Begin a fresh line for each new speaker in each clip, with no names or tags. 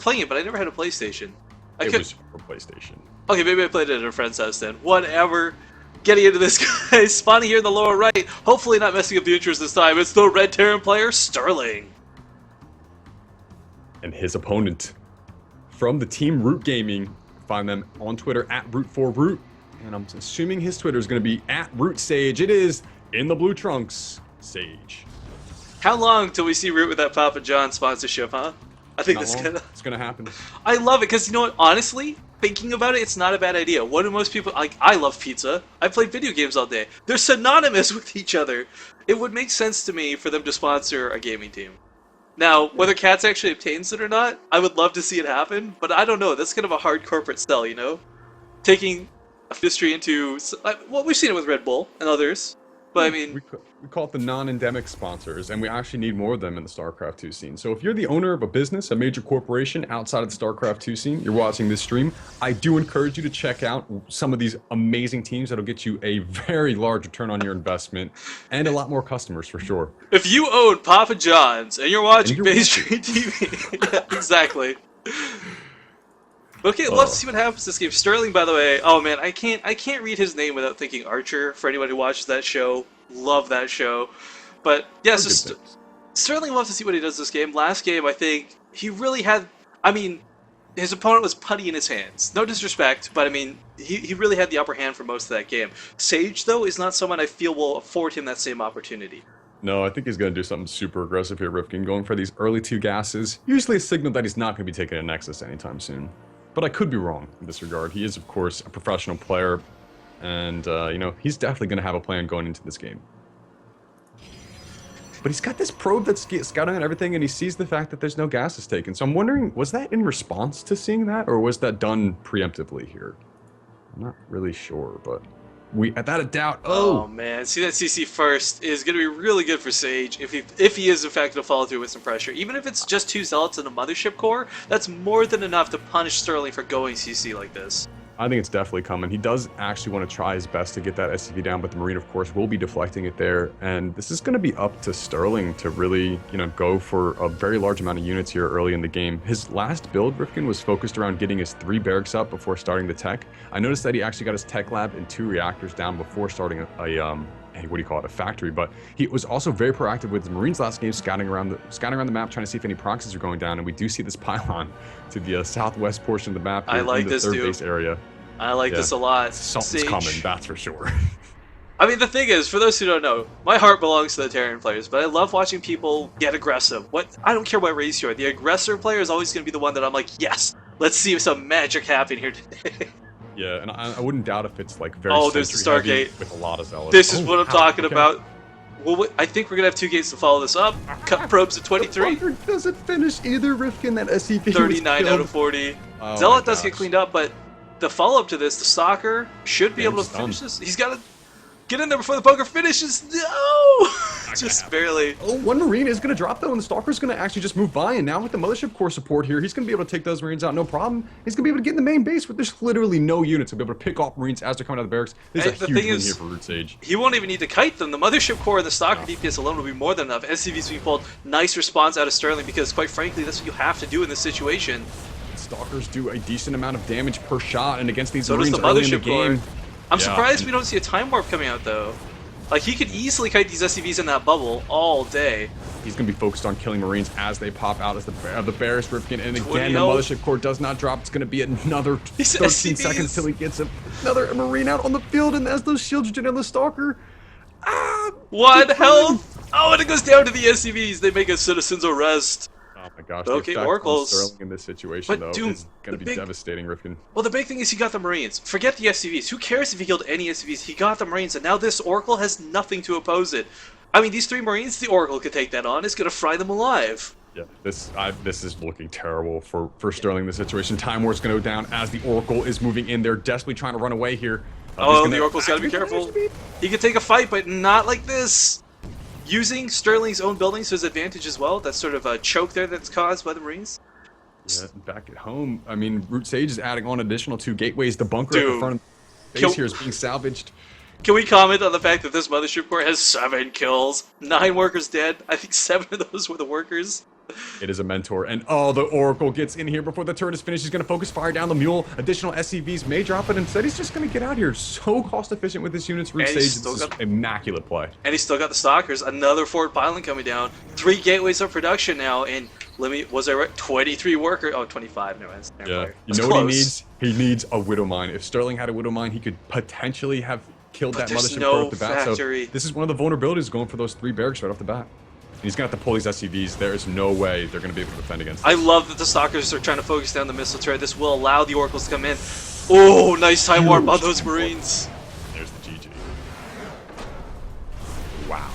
playing it, but I never had a PlayStation.
It was for PlayStation.
Okay, maybe I played it at a friend's house then. Whatever. Getting into this guy, spawning here in the lower right. Hopefully not messing up the intros this time. It's the red Terran player, Sterling.
And his opponent from the team Root Gaming. Find them on Twitter at Root4Root. And I'm assuming his Twitter is going to be at ROOTsage. It is in the blue trunks, Sage.
How long till we see Root with that Papa John sponsorship, huh? I think
It's gonna happen.
I love it because you know what? Honestly, thinking about it, it's not a bad idea. What do most people like? I love pizza. I played video games all day. They're synonymous with each other. It would make sense to me for them to sponsor a gaming team. Now, whether Cats actually obtains it or not, I would love to see it happen. But I don't know. That's kind of a hard corporate sell, you know, taking a industry into well, we've seen it with Red Bull and others. But I mean,
we call it the non-endemic sponsors, and we actually need more of them in the StarCraft 2 scene. So if you're the owner of a business, a major corporation outside of the StarCraft 2 scene, you're watching this stream, I do encourage you to check out some of these amazing teams that'll get you a very large return on your investment and a lot more customers for sure.
If you own Papa John's and you're watching BaseTradeTV, yeah, exactly. Okay, love to see what happens this game. Sterling, by the way, oh man, I can't read his name without thinking Archer. For anyone who watches that show, love that show. But yeah, so Sterling, love to see what he does this game. Last game, I think he really had. I mean, his opponent was putty in his hands. No disrespect, but I mean, he really had the upper hand for most of that game. Sage, though, is not someone I feel will afford him that same opportunity.
No, I think he's going to do something super aggressive here, Rifkin, going for these early 2 gases. Usually a signal that he's not going to be taking a Nexus anytime soon. But I could be wrong in this regard. He is, of course, a professional player, and, you know, he's definitely going to have a plan going into this game. But he's got this probe that's scouting on everything, and he sees the fact that there's no gases taken. So I'm wondering, was that in response to seeing that, or was that done preemptively here? I'm not really sure, but without a doubt.
Oh man, see that CC first is going to be really good for Sage if he is in fact going to follow through with some pressure. Even if it's just 2 Zealots and a Mothership Core, that's more than enough to punish Sterling for going CC like this.
I think it's definitely coming. He does actually want to try his best to get that SCV down, but the Marine, of course, will be deflecting it there. And this is going to be up to Sterling to really, you know, go for a very large amount of units here early in the game. His last build, Rifkin, was focused around getting his 3 barracks up before starting the tech. I noticed that he actually got his tech lab and 2 reactors down before starting a factory, but he was also very proactive with the Marines last game, scouting around the map, trying to see if any proxies are going down, and we do see this pylon to the southwest portion of the map here,
I like
in the
this,
3rd base area.
I like this a lot.
Something's coming, that's for sure.
I mean, the thing is, for those who don't know, my heart belongs to the Terran players, but I love watching people get aggressive. I don't care what race you are, the aggressor player is always going to be the one that I'm like, yes, let's see some magic happen here today.
Yeah, and I wouldn't doubt if it's like very
there's the Stargate
with a lot of zealots.
This is what I'm talking about. Well, I think we're going to have 2 gates to follow this up. Cut probes at 23.
The doesn't finish either, Rifkin. That SCP
39 out of 40. Zealot does get cleaned up, but the follow-up to this, the Stalker, should be able to finish this. He's got to get in there before the poker finishes. No! Just barely.
Oh, 1 Marine is going to drop, though, and the Stalker's going to actually just move by. And now with the Mothership Core support here, he's going to be able to take those Marines out, no problem. He's going to be able to get in the main base, but there's literally no units. He'll be able to pick off Marines as they're coming out of the barracks. This is a huge win here for ROOTsage.
He won't even need to kite them. The Mothership Core and the Stalker DPS alone will be more than enough. SCVs being pulled. Nice response out of Sterling, because quite frankly, that's what you have to do in this situation.
Stalkers do a decent amount of damage per shot, and against these
so
Marines
does the
early in the
Mothership
game.
Core. I'm surprised we don't see a Time Warp coming out, though. Like, he could easily kite these SCVs in that bubble all day.
He's going to be focused on killing Marines as they pop out as the barracks Rifkin. And again, the Mothership Core does not drop. It's going to be another 13 seconds till he gets another Marine out on the field. And as those shields regen on the Stalker...
1 health! Oh, and it goes down to the SCVs. They make a citizen's arrest.
Oh my gosh,
okay, Oracles.
Sterling in this situation, though, is going to be devastating, Rifkin.
Well, the big thing is he got the Marines. Forget the SCVs. Who cares if he killed any SCVs? He got the Marines, and now this Oracle has nothing to oppose it. I mean, these 3 Marines, the Oracle could take that on. It's going to fry them alive.
Yeah, this is looking terrible for Sterling in this situation. Time War's going to go down as the Oracle is moving in. They're desperately trying to run away here.
The Oracle's got to be careful. He could take a fight, but not like this. Using Sterling's own buildings to his advantage as well. That's sort of a choke there that's caused by the Marines.
Yeah, back at home, I mean, ROOTsage is adding on additional 2 gateways. The bunker at the front of the base here is being salvaged.
Can we comment on the fact that this Mothership Core has 7 kills? 9 workers dead. I think 7 of those were the workers.
It is a mentor. And oh, the Oracle gets in here before the turn is finished. He's going to focus fire down the mule. Additional SCVs may drop it. Instead, he's just going to get out here. So cost efficient with his units. ROOTsage, this is immaculate play.
And he's still got the stalkers. Another forward pylon coming down. 3 gateways of production now. And was I right? 23 workers. Oh, 25. No,
yeah. You know what he needs? He needs a Widow Mine. If Sterling had a Widow Mine, he could potentially have killed that mothership right off the bat.
Factory.
So this is one of the vulnerabilities going for those 3 barracks right off the bat. He's going to have to pull these SCVs. There is no way they're going to be able to defend against
I
this.
love that the Stalkers are trying to focus down the missile turret. This will allow the Oracles to come in. Oh, nice time warp on those Marines.
There's the GG. Wow.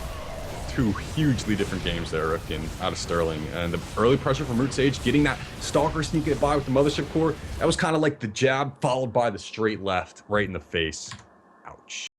2 hugely different games there, Rifkin, out of Sterling. And the early pressure from ROOTsage, getting that Stalker sneaking it by with the Mothership Core, that was kind of like the jab followed by the straight left right in the face. Ouch.